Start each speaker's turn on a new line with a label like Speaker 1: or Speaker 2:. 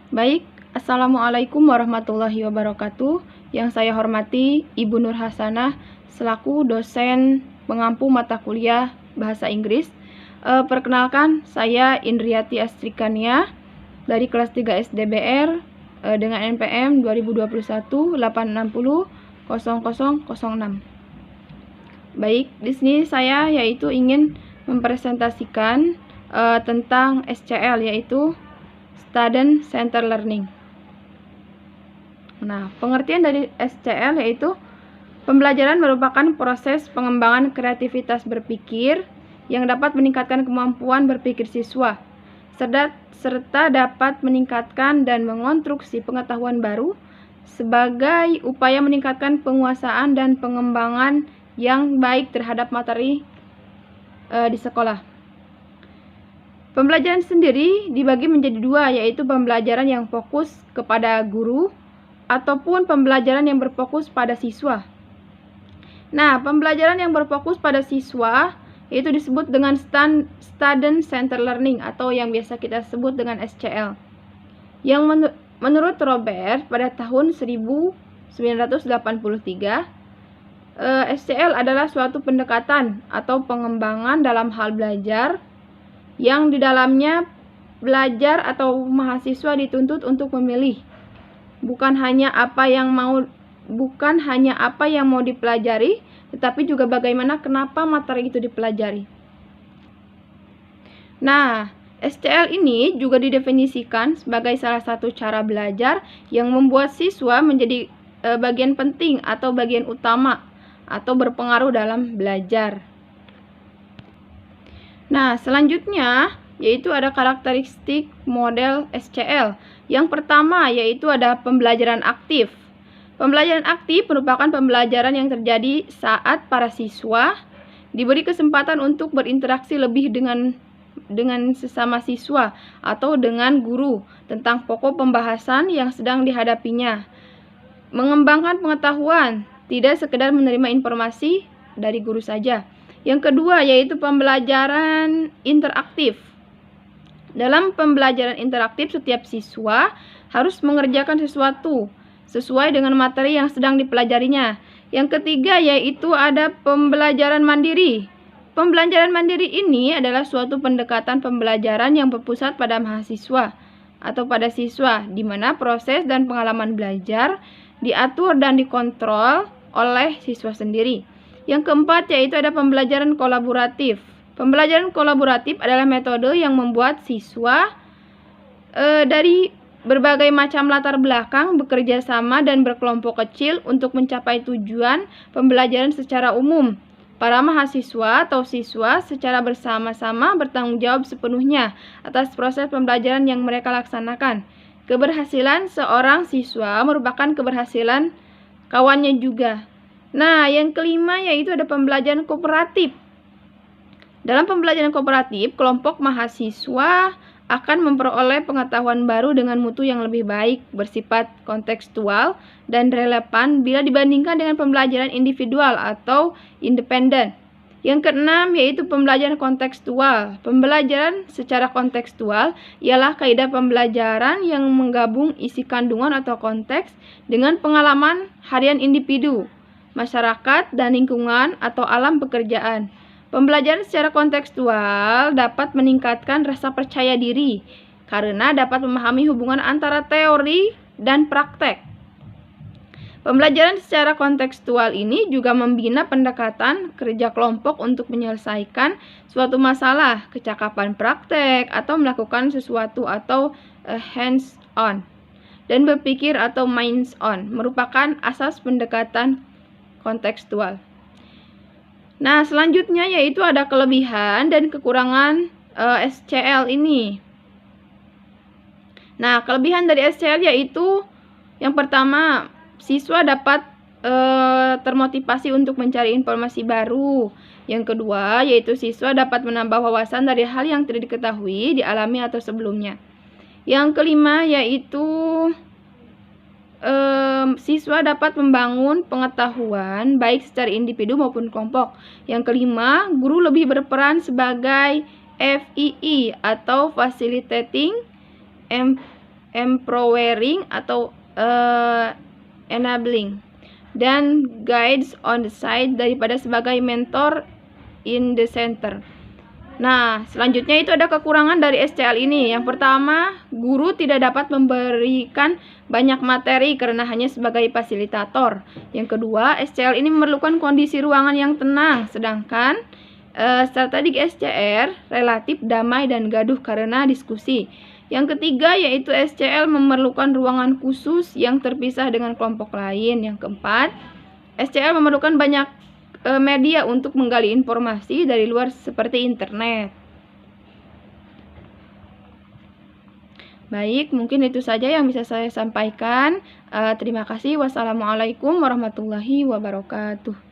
Speaker 1: Baik, Assalamualaikum warahmatullahi wabarakatuh. Yang saya hormati Ibu Nur Hasanah selaku dosen pengampu mata kuliah Bahasa Inggris. Perkenalkan, saya Indriati Astrikania dari kelas 3 SDBR dengan NPM 2021 860 0006. Baik, di sini saya ingin mempresentasikan tentang SCL, yaitu Student Center Learning. Nah, pengertian dari SCL yaitu pembelajaran merupakan proses pengembangan kreativitas berpikir yang dapat meningkatkan kemampuan berpikir siswa, serta dapat meningkatkan dan mengonstruksi pengetahuan baru sebagai upaya meningkatkan penguasaan dan pengembangan yang baik terhadap materi di sekolah. Pembelajaran sendiri dibagi menjadi dua, yaitu pembelajaran yang fokus kepada guru ataupun pembelajaran yang berfokus pada siswa. Nah, pembelajaran yang berfokus pada siswa itu disebut dengan Student Center Learning atau yang biasa kita sebut dengan SCL. Yang menurut Robert pada tahun 1983, SCL adalah suatu pendekatan atau pengembangan dalam hal belajar yang di dalamnya belajar atau mahasiswa dituntut untuk memilih bukan hanya apa yang mau dipelajari, tetapi juga bagaimana kenapa materi itu dipelajari. Nah, SCL ini juga didefinisikan sebagai salah satu cara belajar yang membuat siswa menjadi bagian penting atau bagian utama atau berpengaruh dalam belajar. Nah, selanjutnya yaitu ada karakteristik model SCL. Yang pertama yaitu ada pembelajaran aktif. Pembelajaran aktif merupakan pembelajaran yang terjadi saat para siswa diberi kesempatan untuk berinteraksi lebih dengan sesama siswa atau dengan guru tentang pokok pembahasan yang sedang dihadapinya. Mengembangkan pengetahuan, tidak sekedar menerima informasi dari guru saja. Yang kedua yaitu pembelajaran interaktif. Dalam pembelajaran interaktif, setiap siswa harus mengerjakan sesuatu sesuai dengan materi yang sedang dipelajarinya. Yang ketiga yaitu ada pembelajaran mandiri. Pembelajaran mandiri ini adalah suatu pendekatan pembelajaran yang berpusat pada mahasiswa atau pada siswa, di mana proses dan pengalaman belajar diatur dan dikontrol oleh siswa sendiri. Yang keempat yaitu ada pembelajaran kolaboratif. Pembelajaran kolaboratif adalah metode yang membuat siswa dari berbagai macam latar belakang bekerja sama dan berkelompok kecil untuk mencapai tujuan pembelajaran secara umum. Para mahasiswa atau siswa secara bersama-sama bertanggung jawab sepenuhnya atas proses pembelajaran yang mereka laksanakan. Keberhasilan seorang siswa merupakan keberhasilan kawannya juga. Nah, yang kelima yaitu ada pembelajaran kooperatif. Dalam pembelajaran kooperatif, kelompok mahasiswa akan memperoleh pengetahuan baru dengan mutu yang lebih baik, bersifat kontekstual dan relevan bila dibandingkan dengan pembelajaran individual atau independen. Yang keenam yaitu pembelajaran kontekstual. Pembelajaran secara kontekstual ialah kaidah pembelajaran yang menggabung isi kandungan atau konteks dengan pengalaman harian individu, masyarakat, dan lingkungan atau alam pekerjaan. Pembelajaran secara kontekstual dapat meningkatkan rasa percaya diri karena dapat memahami hubungan antara teori dan praktek. Pembelajaran secara kontekstual ini juga membina pendekatan kerja kelompok untuk menyelesaikan suatu masalah, kecakapan praktek, atau melakukan sesuatu atau hands-on, dan berpikir atau minds-on merupakan asas pendekatan kontekstual. Nah, selanjutnya yaitu ada kelebihan dan kekurangan SCL ini. Nah, kelebihan dari SCL yaitu yang pertama, siswa dapat termotivasi untuk mencari informasi baru. Yang kedua yaitu siswa dapat menambah wawasan dari hal yang tidak diketahui, dialami atau sebelumnya. Yang kelima yaitu siswa dapat membangun pengetahuan baik secara individu maupun kelompok. Yang kelima, guru lebih berperan sebagai FII atau Facilitating empowering atau enabling, dan guides on the side daripada sebagai mentor in the center. Nah, selanjutnya itu ada kekurangan dari SCL ini. Yang pertama, guru tidak dapat memberikan banyak materi karena hanya sebagai fasilitator. Yang kedua, SCL ini memerlukan kondisi ruangan yang tenang, sedangkan strategi SCR relatif damai dan gaduh karena diskusi. Yang ketiga yaitu SCL memerlukan ruangan khusus yang terpisah dengan kelompok lain. Yang keempat, SCL memerlukan banyak media untuk menggali informasi dari luar seperti internet. Baik, mungkin itu saja yang bisa saya sampaikan. Terima kasih. Wassalamualaikum warahmatullahi wabarakatuh.